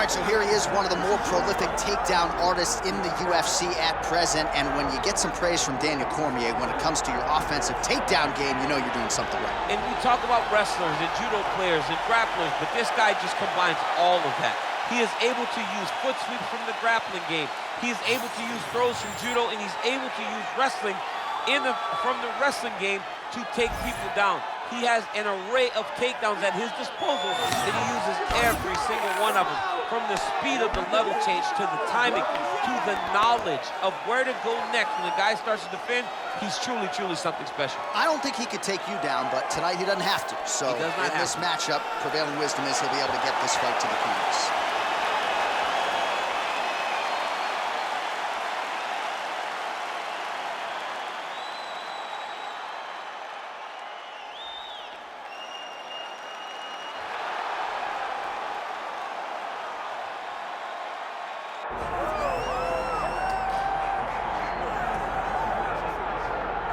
right, so here he is, one of the more prolific takedown artists in the UFC at present. And when you get some praise from Daniel Cormier when it comes to your offensive takedown game, you know you're doing something right. And we talk about wrestlers and judo players and grapplers, but this guy just combines all of that. He is able to use foot sweeps from the grappling game. He is able to use throws from judo, and he's able to use wrestling from the wrestling game to take people down. He has an array of takedowns at his disposal, and he uses every single one of them. From the speed of the level change, to the timing, to the knowledge of where to go next. When the guy starts to defend, he's truly, truly something special. I don't think he could take you down, but tonight he doesn't have to. So in this matchup, prevailing wisdom is he'll be able to get this fight to the canvas.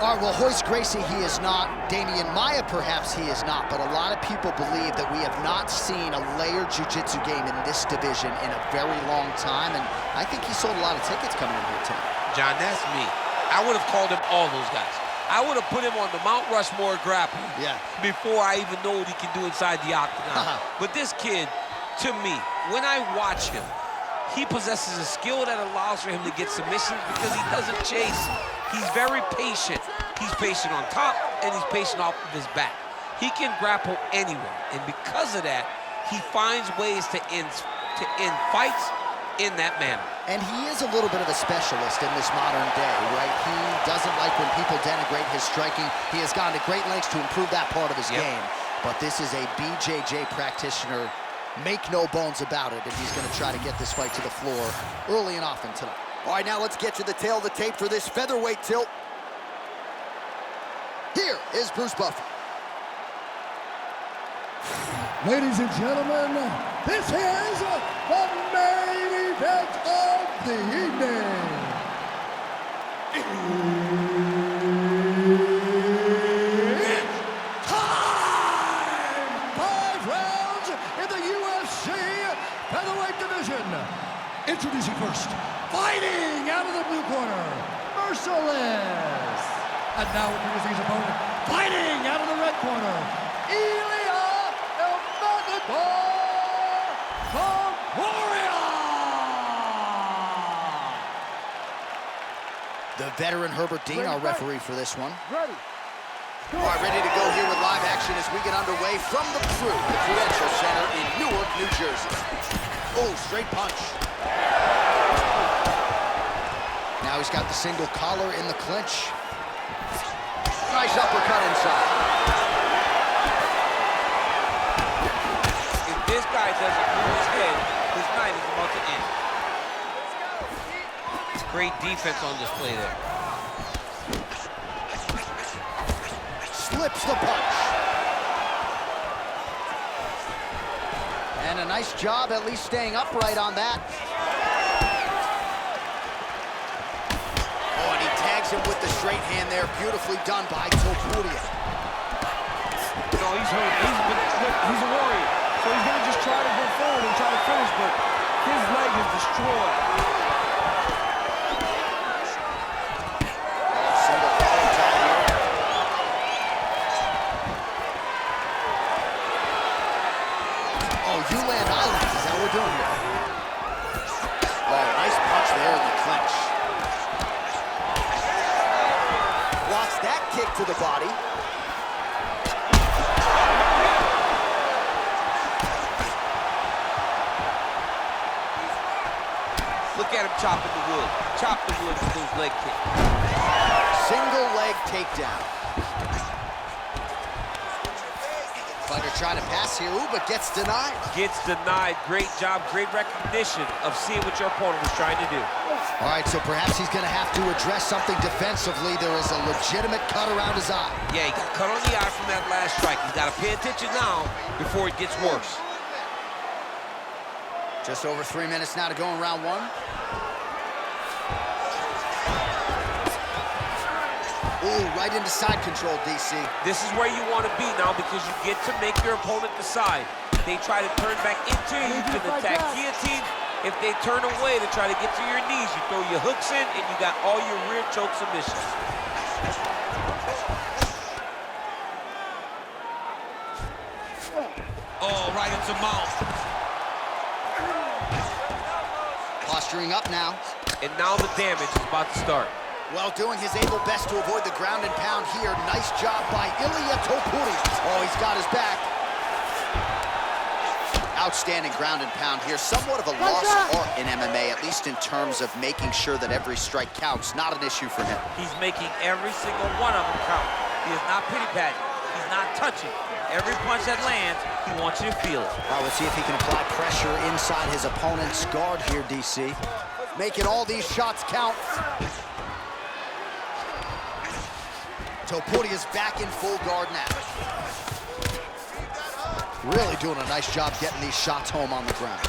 All right, well, Royce Gracie, he is not. Damian Maia, perhaps he is not. But a lot of people believe that we have not seen a layered jiu-jitsu game in this division in a very long time. And I think he sold a lot of tickets coming in here tonight. John, that's me. I would have called him all those guys. I would have put him on the Mount Rushmore grappling before I even know what he can do inside the octagon. But this kid, to me, when I watch him, he possesses a skill that allows for him to get submissions because he doesn't chase. He's very patient. He's patient on top, and he's patient off of his back. He can grapple anywhere, and because of that, he finds ways to end fights in that manner. And he is a little bit of a specialist in this modern day, right? He doesn't like when people denigrate his striking. He has gone to great lengths to improve that part of his game. But this is a BJJ practitioner. Make no bones about it, and he's going to try to get this fight to the floor early and often tonight. All right, now let's get to the tail of the tape for this featherweight tilt. Here is Bruce Buffer. Ladies and gentlemen, this is the main event of the evening. It's time! 5 rounds in the UFC featherweight division. Introducing first, fighting out of the blue corner, Merciless. And now introducing his opponent, fighting out of the red corner, Ilia Topuria. The veteran Herbert Dean, our referee for this one. Ready. All right, ready to go here with live action as we get underway from the Prudential Center in Newark, New Jersey. Oh, straight punch. Now he's got the single collar in the clinch. Nice uppercut inside. If this guy doesn't move his head, his night is about to end. Great defense on display there. Slips the punch. And a nice job at least staying upright on that. Oh, and he tags him with the straight hand there. Beautifully done by Topuria. No, he's hurt. He's a warrior. So he's going to just try to go forward and try to finish, but his leg is destroyed. Single collar tie here. Oh, U-Land Islands. Is that what we're doing here? Oh, nice punch there in the clinch. Blocks that kick to the body. Look at him chopping the wood. Chop the wood with those leg kicks. Single leg takedown. Fighter trying to pass here, ooh, but gets denied. Gets denied. Great job, great recognition of seeing what your opponent was trying to do. All right, so perhaps he's going to have to address something defensively. There is a legitimate cut around his eye. Yeah, he got cut on the eye from that last strike. He's got to pay attention now before it gets worse. Just over 3 minutes now to go in round one. Ooh, right into side control, DC. This is where you want to be now because you get to make your opponent decide. If they try to turn back into you, you can attack guillotine. If they turn away to try to get to your knees, you throw your hooks in, and you got all your rear choke submissions. Oh, right into mouth. Posturing up now. And now the damage is about to start. Well, doing his able best to avoid the ground and pound here. Nice job by Ilia Topuria. Oh, he's got his back. Outstanding ground and pound here. Somewhat of a lost art in MMA, at least in terms of making sure that every strike counts. Not an issue for him. He's making every single one of them count. He is not pity-patting. He's not touching. Every punch that lands, he wants you to feel it. Well, let's see if he can apply pressure inside his opponent's guard here, DC. Making all these shots count. Topuria's back in full guard now. Really doing a nice job getting these shots home on the ground.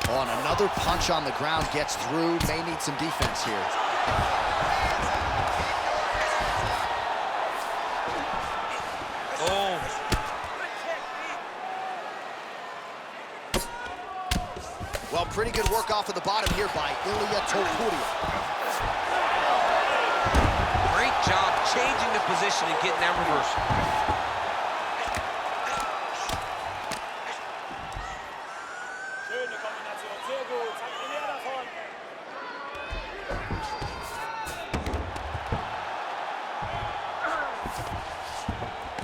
Oh, and another punch on the ground gets through. May need some defense here. Oh. Well, pretty good work off of the bottom here by Ilia Topuria. Great job changing the position and getting that reversal.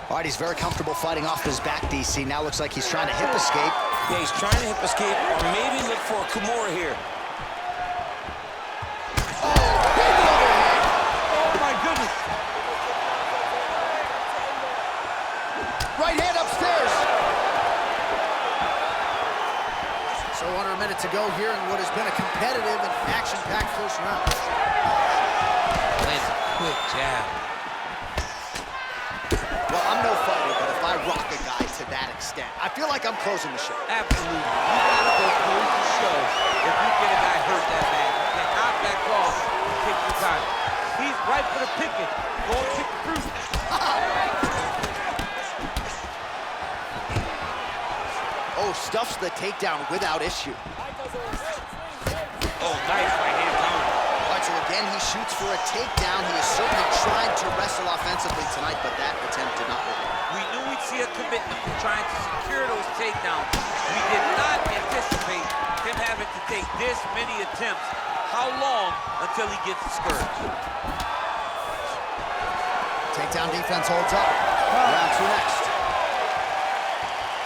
All right, he's very comfortable fighting off his back, DC. Now looks like he's trying to hip escape. Yeah, he's trying to hip escape or maybe look for a Kimura here. Oh, big overhand! Oh, my goodness. Right hand upstairs. So under a minute to go here in what has been a competitive and action-packed first round. Lands a quick jab. Well, I'm no fighter, but if I rock a guy to that extent, I feel like I'm closing the show. Absolutely. You gotta go close the show if you get a guy hurt that bad. You cannot back off and take your time. He's right for the picking. Go and pick the fruit. Oh, stuffs the takedown without issue. Oh, nice right hand counter. All right, so again, he shoots for a takedown. He is certainly trying to wrestle offensively tonight, but that attempt did not work. We knew we'd see a commitment to trying to secure those takedowns. We did not anticipate him having to take this many attempts. How long until he gets discouraged? Takedown defense holds up. Round two next.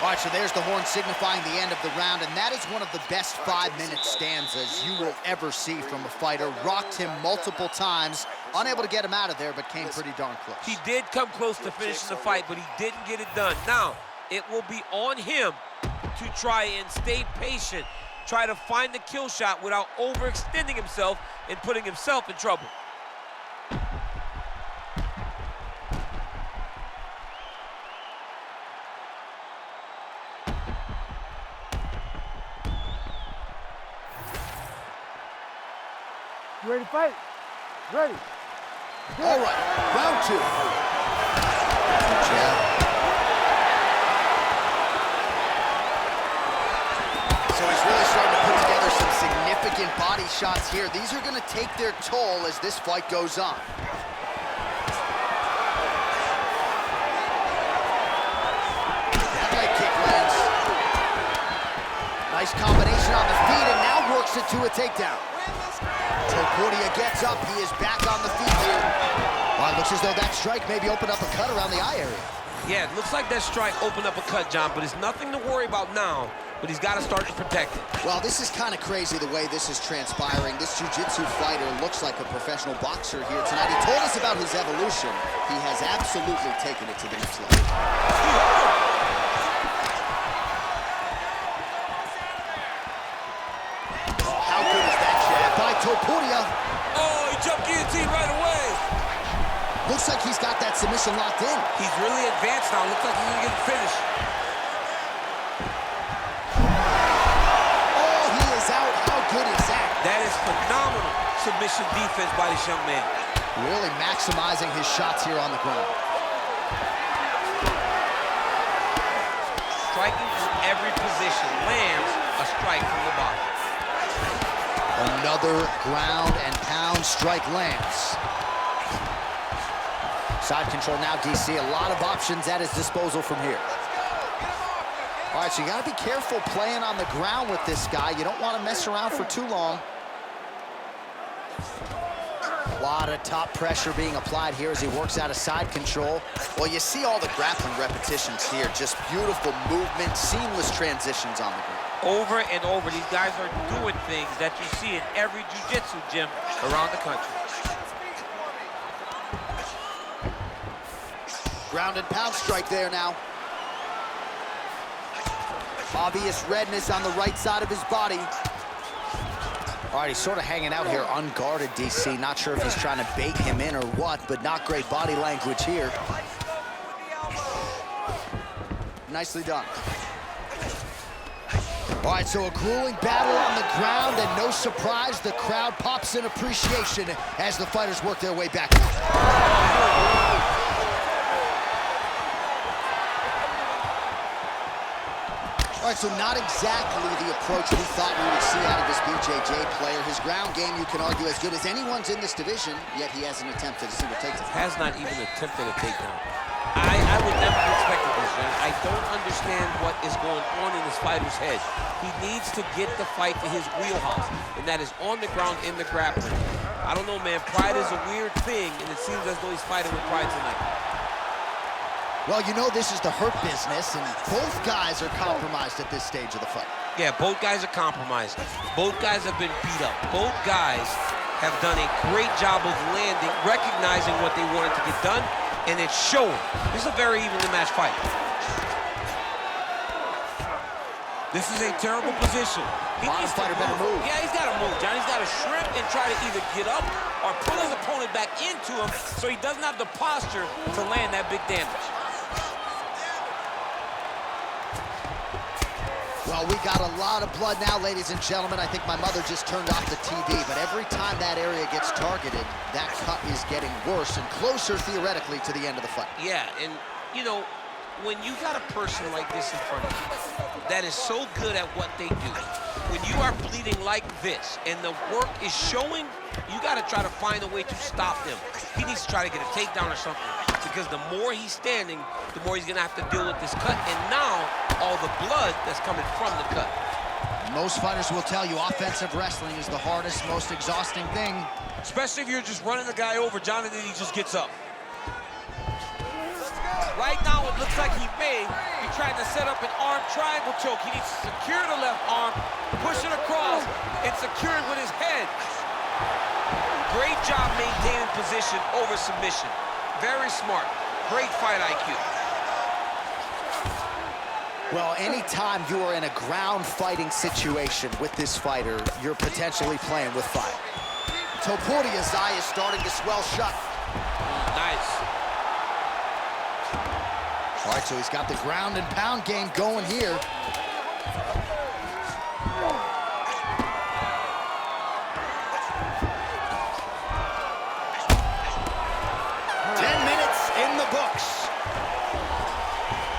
All right, so there's the horn signifying the end of the round, and that is one of the best 5-minute stanzas you will ever see from a fighter. Rocked him multiple times, unable to get him out of there, but came pretty darn close. He did come close to finishing the fight, but he didn't get it done. Now, it will be on him to try and stay patient, try to find the kill shot without overextending himself and putting himself in trouble. You ready to fight? Ready. All right, round two. Jab. So he's really starting to put together some significant body shots here. These are going to take their toll as this fight goes on. That leg kick lands. Nice combination on the feet, and now works it to a takedown. Topuria gets up. He is back on the feet here. Well, it looks as though that strike maybe opened up a cut around the eye area. Yeah, it looks like that strike opened up a cut, John, but it's nothing to worry about now, but he's got to start to protect it. Well, this is kind of crazy the way this is transpiring. This jiu-jitsu fighter looks like a professional boxer here tonight. He told us about his evolution. He has absolutely taken it to the next level. How good is that jab by Topuria? Oh, he jumped guillotine right away. Looks like he's got that submission locked in. He's really advanced now. Looks like he's gonna get the finish. Oh, he is out. How good is that? That is phenomenal submission defense by this young man. Really maximizing his shots here on the ground. Striking every position, lands a strike from the bottom. Another ground and pound strike lands. Side control now, DC. A lot of options at his disposal from here. All right, so you got to be careful playing on the ground with this guy. You don't want to mess around for too long. A lot of top pressure being applied here as he works out of side control. Well, you see all the grappling repetitions here. Just beautiful movement, seamless transitions on the ground. Over and over, these guys are doing things that you see in every jiu-jitsu gym around the country. Ground and pound strike there now. Obvious redness on the right side of his body. All right, he's sort of hanging out here unguarded, DC. Not sure if he's trying to bait him in or what, but not great body language here. Nicely done. All right, so a grueling battle on the ground, and no surprise, the crowd pops in appreciation as the fighters work their way back. All right, so not exactly the approach we thought we would see out of this BJJ player. His ground game, you can argue, as good as anyone's in this division, yet he hasn't attempted a single takedown. Has not even attempted a takedown. I would never have expected this, man. I don't understand what is going on in this fighter's head. He needs to get the fight to his wheelhouse, and that is on the ground in the grappling. I don't know, man. Pride is a weird thing, and it seems as though he's fighting with pride tonight. Well, you know this is the hurt business, and both guys are compromised at this stage of the fight. Yeah, both guys are compromised. Both guys have been beat up. Both guys have done a great job of landing, recognizing what they wanted to get done, and it's showing. This is a very evenly matched fight. This is a terrible position. He needs to better move. Yeah, he's got to move, John. He's got to shrimp and try to either get up or pull his opponent back into him so he doesn't have the posture to land that big damage. Well, we got a lot of blood now, ladies and gentlemen. I think my mother just turned off the TV, but every time that area gets targeted, that cut is getting worse and closer, theoretically, to the end of the fight. Yeah, and, you know, when you got a person like this in front of you that is so good at what they do, when you are bleeding like this and the work is showing, you got to try to find a way to stop him. He needs to try to get a takedown or something, because the more he's standing, the more he's going to have to deal with this cut, and now all the blood that's coming from the cut. Most fighters will tell you offensive wrestling is the hardest, most exhausting thing. Especially if you're just running the guy over, John, and then he just gets up. Right now, it looks like he may be trying to set up an arm triangle choke. He needs to secure the left arm, push it across, and secure it with his head. Great job maintaining position over submission. Very smart. Great fight IQ. Well, anytime you are in a ground fighting situation with this fighter, you're potentially playing with fire. Topuria's eye is starting to swell shut. Nice. All right, so he's got the ground and pound game going here.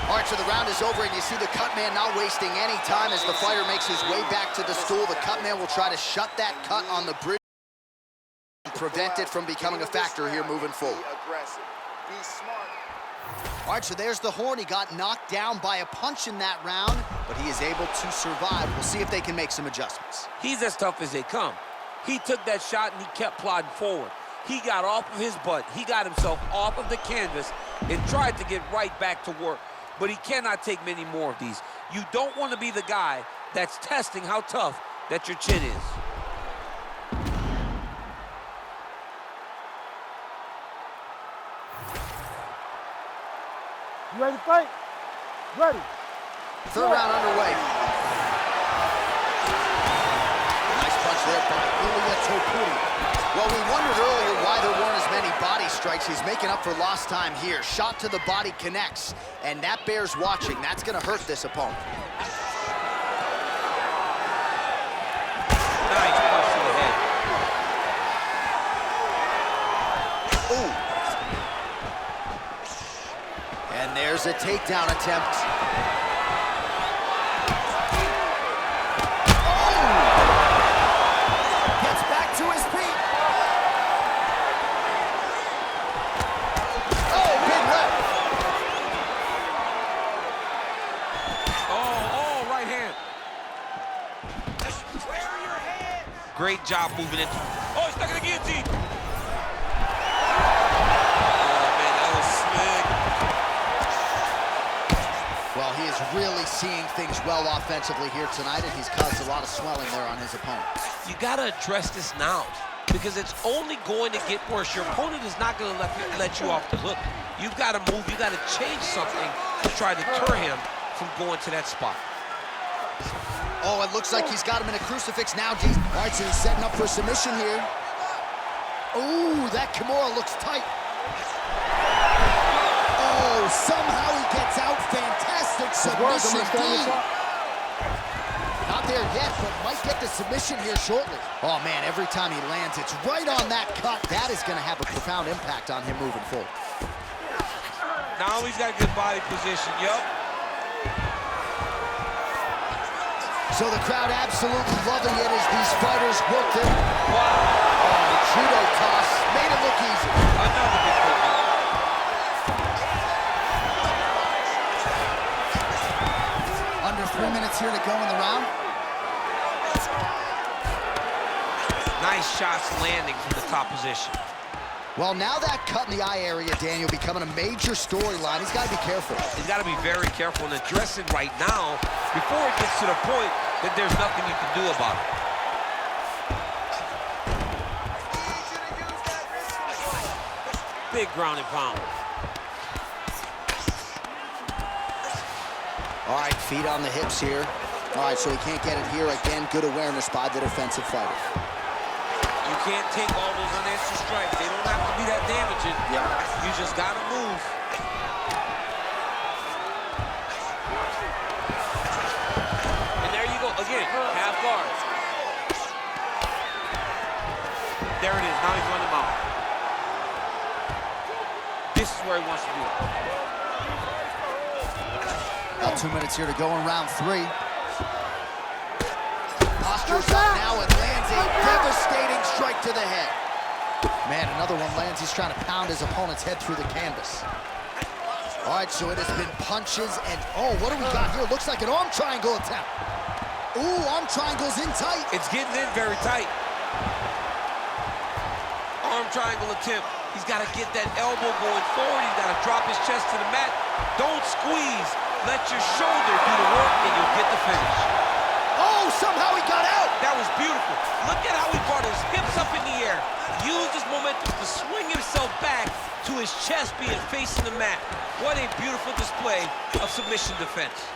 All right, so the round is over, and you see the cut man not wasting any time as the fighter makes his way back to the stool. The cut man will try to shut that cut on the bridge and prevent it from becoming a factor here moving forward. Be smart. All right, so there's the horn. He got knocked down by a punch in that round, but he is able to survive. We'll see if they can make some adjustments. He's as tough as they come. He took that shot and he kept plodding forward. He got off of his butt. He got himself off of the canvas and tried to get right back to work. But he cannot take many more of these. You don't want to be the guy that's testing how tough that your chin is. You ready to fight? Ready. Third round underway. Nice punch there by Ilia Topuria. Well, we wondered earlier why there weren't as many body strikes. He's making up for lost time here. Shot to the body connects, and that bears watching. That's going to hurt this opponent. Nice punch to the head. Ooh. And there's a takedown attempt. Great job moving into. Oh, he's stuck in the guillotine. Oh, man, that was slick. Well, he is really seeing things well offensively here tonight, and he's caused a lot of swelling there on his opponent. You got to address this now, because it's only going to get worse. Your opponent is not going to let you off the hook. You've got to move. You got to change something to try to deter him from going to that spot. Oh, it looks like he's got him in a crucifix now, D. All right, so he's setting up for submission here. Oh, that Kimura looks tight. Oh, somehow he gets out. Fantastic submission, D. Not there yet, but might get the submission here shortly. Oh, man, every time he lands, it's right on that cut. That is going to have a profound impact on him moving forward. Now he's got good body position, yup. So the crowd absolutely loving it as these fighters work their... Wow. Oh, the judo toss made it look easy. Another big hook. Under 3 minutes here to go in the round. Nice shots landing from the top position. Well, now that cut in the eye area, Daniel, becoming a major storyline. He's got to be careful. He's got to be very careful and address it right now before it gets to the point that there's nothing you can do about it. Big ground and pound. All right, feet on the hips here. All right, so he can't get it here. Again, good awareness by the defensive fighter. You can't take all those unanswered strikes. They don't have to be that damaging. Yeah. You just got to move. And there you go. Again, half guard. There it is. Now he's running them out. This is where he wants to be. About 2 minutes here to go in round 3. Postures up now and lands a devastating strike to the head. Man, another one lands. He's trying to pound his opponent's head through the canvas. All right, so it has been punches and... Oh, what do we got here? Looks like an arm triangle attempt. Ooh, arm triangle's in tight. It's getting in very tight. Arm triangle attempt. He's got to get that elbow going forward. He's got to drop his chest to the mat. Don't squeeze. Let your shoulder do the work, and you'll get the finish. Oh, somehow he got out. That was beautiful. Look at how he brought his hips up in the air. Used his momentum to swing himself back to his chest being facing the mat. What a beautiful display of submission defense.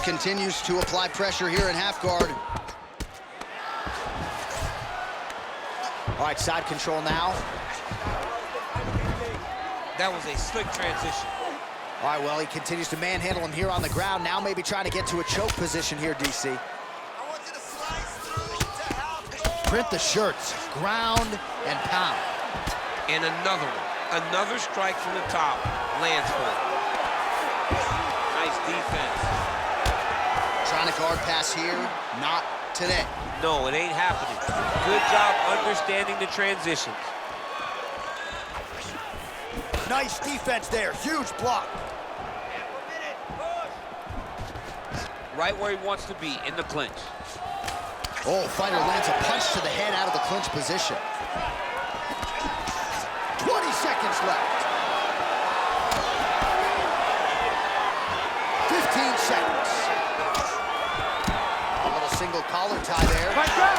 Continues to apply pressure here in half guard. All right, side control now. That was a slick transition. All right, well, he continues to manhandle him here on the ground. Now maybe trying to get to a choke position here, DC. Print the shirts, ground and pound. And another one. Another strike from the top. Lands for it. Nice defense. Trying to guard pass here, not today. No, it ain't happening. Good job understanding the transitions. Nice defense there, huge block. Right where he wants to be, in the clinch. Oh, fighter lands a punch to the head out of the clinch position. 20 seconds left. 15 seconds. A little single collar tie there. Fight back!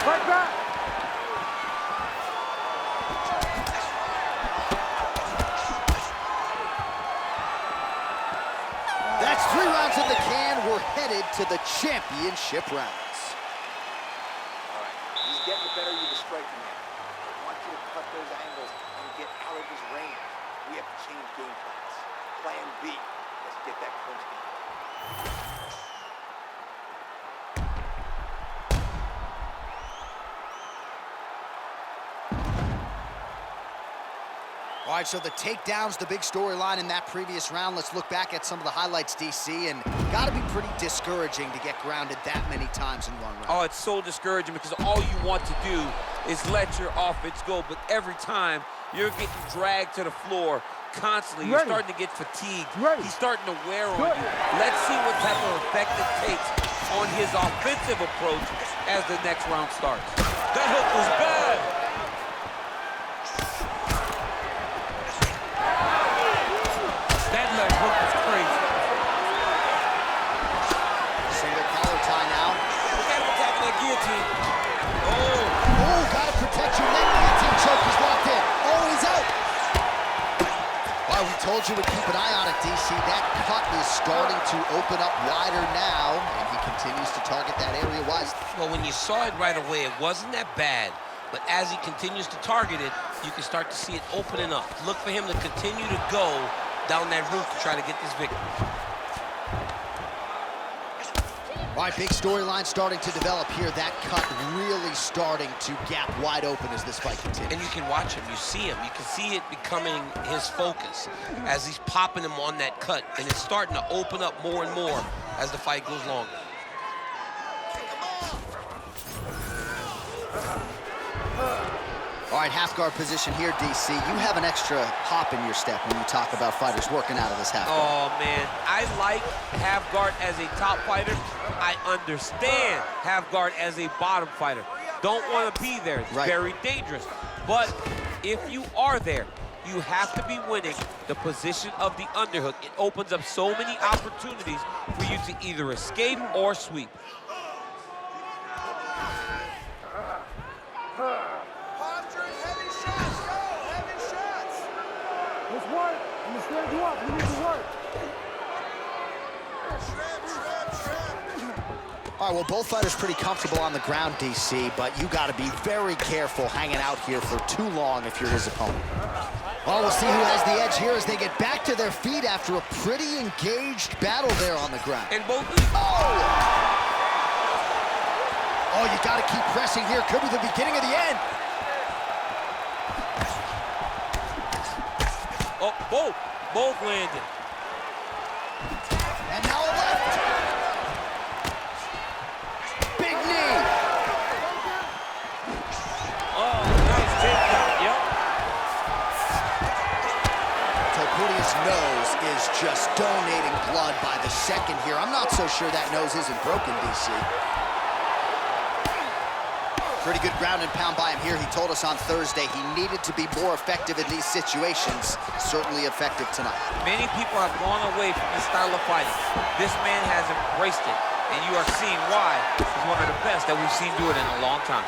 Fight back! That's 3 rounds in the can. We're headed to the championship rounds. All right, he's getting the better of the striking now. I want you to cut those angles and get out of his range. We have to change game plans. Plan B. Let's get that clinch game. All right, so the takedown's the big storyline in that previous round. Let's look back at some of the highlights, DC, and got to be pretty discouraging to get grounded that many times in one round. Oh, it's so discouraging because all you want to do is let your offense go, but every time you're getting dragged to the floor constantly. You're starting to get fatigued. He's starting to wear on you. Let's see what type of effect it takes on his offensive approach as the next round starts. That hook was bad. That leg hook was crazy. Single collar tie now. Look at him attacking that guillotine. Oh, gotta protect your neck. Guillotine choke is locked in. Oh, he's out. Well, we told you we'd keep an eye on it, DC. That cut is starting to open up wider now, and he continues to target that area wisely. Well, when you saw it right away, it wasn't that bad. But as he continues to target it, you can start to see it opening up. Look for him to continue to go down that route to try to get this victory. All right, big storyline starting to develop here. That cut really starting to gap wide open as this fight continues. And you can watch him, you see him. You can see it becoming his focus as he's popping him on that cut. And it's starting to open up more and more as the fight goes longer. All right, half guard position here, DC. You have an extra hop in your step when you talk about fighters working out of this half guard. Oh, man, I like half guard as a top fighter. I understand half guard as a bottom fighter. Don't want to be there. It's very dangerous. But if you are there, you have to be winning the position of the underhook. It opens up so many opportunities for you to either escape or sweep. Let's work. I'm gonna stand you up. We need to work. All right, well, both fighters pretty comfortable on the ground, DC, but you got to be very careful hanging out here for too long if you're his opponent. Well, we'll see who has the edge here as they get back to their feet after a pretty engaged battle there on the ground. And both Oh, you got to keep pressing here. Could be the beginning of the end. Oh, both landed. And now a left. Big knee. Oh, nice takedown, yep. Topuria's nose is just donating blood by the second here. I'm not so sure that nose isn't broken, DC. Pretty good ground and pound by him here. He told us on Thursday he needed to be more effective in these situations. Certainly effective tonight. Many people have gone away from this style of fighting. This man has embraced it, and you are seeing why he's one of the best that we've seen do it in a long time.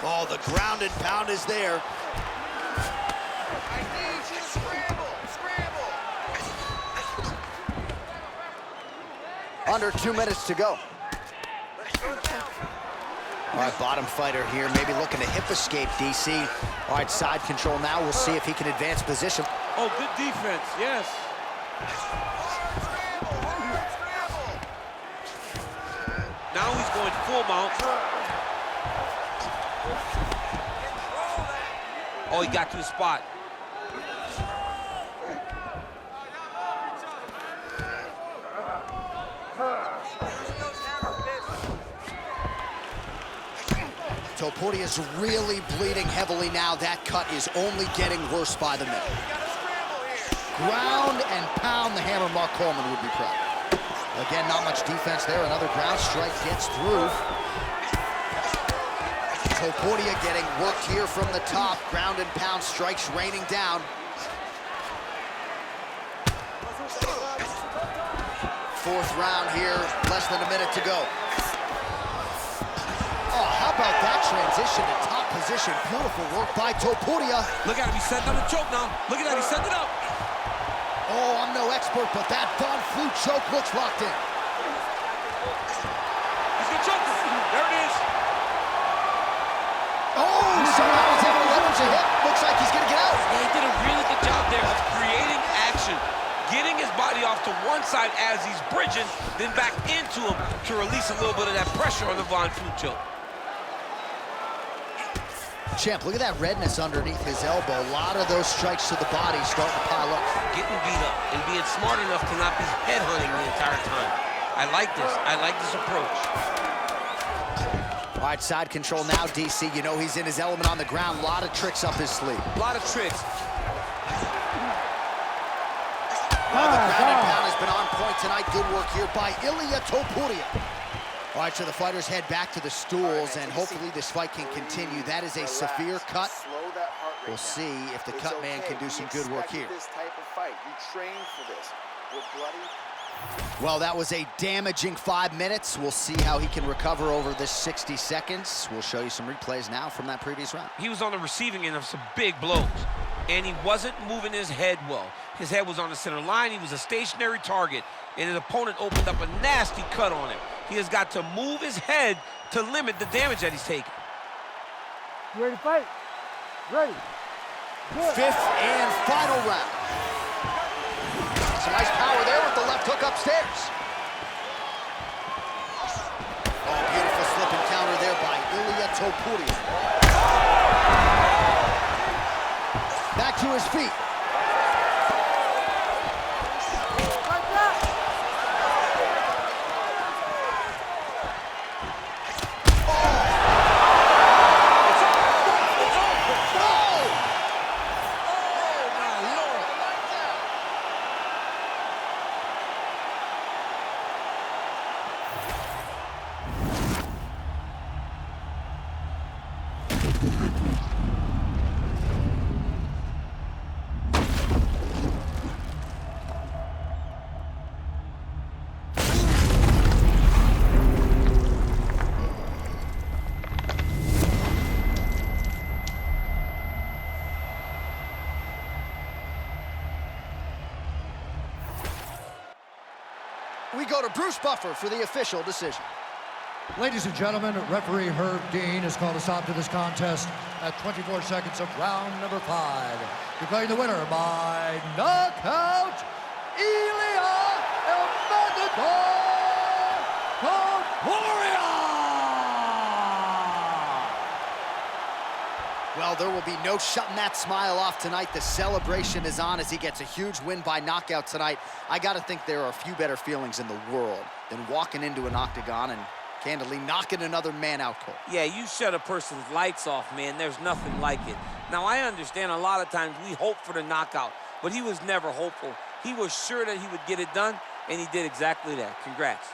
Oh, the ground and pound is there. I need you to scramble. Under 2 minutes to go. All right, bottom fighter here, maybe looking to hip escape, DC. All right, side control now. We'll see if he can advance position. Oh, good defense, yes. Now he's going full mount. Oh, he got to the spot. Topuria's really bleeding heavily now. That cut is only getting worse by the minute. Ground and pound, the hammer. Mark Coleman would be proud. Again, not much defense there. Another ground strike gets through. Topuria getting worked here from the top. Ground and pound strikes raining down. Fourth round here, less than a minute to go. Oh, how about that transition to top position? Beautiful work by Topuria. Look at him, he's setting up the choke now. Look at that, he's setting it up. Oh, I'm no expert, but that Von Flue choke looks locked in. He's gonna choke him. There it is. Oh, somehow he's able to leverage a hip. Looks like he's gonna get out. Yeah, he did a really good job there of creating action, getting his body off to one side as he's bridging, then back into him to release a little bit of that pressure on the Von Flue choke. Champ, look at that redness underneath his elbow. A lot of those strikes to the body starting to pile up. Getting beat up and being smart enough to not be headhunting the entire time. I like this. I like this approach. All right, side control now, DC. You know he's in his element on the ground. A lot of tricks up his sleeve. A lot of tricks. Oh, the ground and pound is has been on point tonight. Good work here by Ilia Topuria. All right, so the fighters head back to the stools, and hopefully this fight can continue. That is a severe cut. We'll see if the cut man can do some good work here. This type of fight, you train for this. We're bloody. Well, that was a damaging 5 minutes. We'll see how he can recover over this 60 seconds. We'll show you some replays now from that previous round. He was on the receiving end of some big blows, and he wasn't moving his head well. His head was on the center line. He was a stationary target, and his opponent opened up a nasty cut on him. He has got to move his head to limit the damage that he's taking. You ready to fight? Ready. Good. Fifth and final round. Some nice power there with the left hook upstairs. Oh, beautiful slip and counter there by Ilia Topuria. Back to his feet. Like that. We go to Bruce Buffer for the official decision. Ladies and gentlemen, referee Herb Dean has called a stop to this contest at 24 seconds of round number 5. Declaring the winner by knockout, Ilia Topuria! Well, there will be no shutting that smile off tonight. The celebration is on as he gets a huge win by knockout tonight. I got to think there are a few better feelings in the world than walking into an octagon and candidly knocking another man out cold. Yeah, you shut a person's lights off, man. There's nothing like it. Now, I understand a lot of times we hope for the knockout, but he was never hopeful. He was sure that he would get it done, and he did exactly that. Congrats.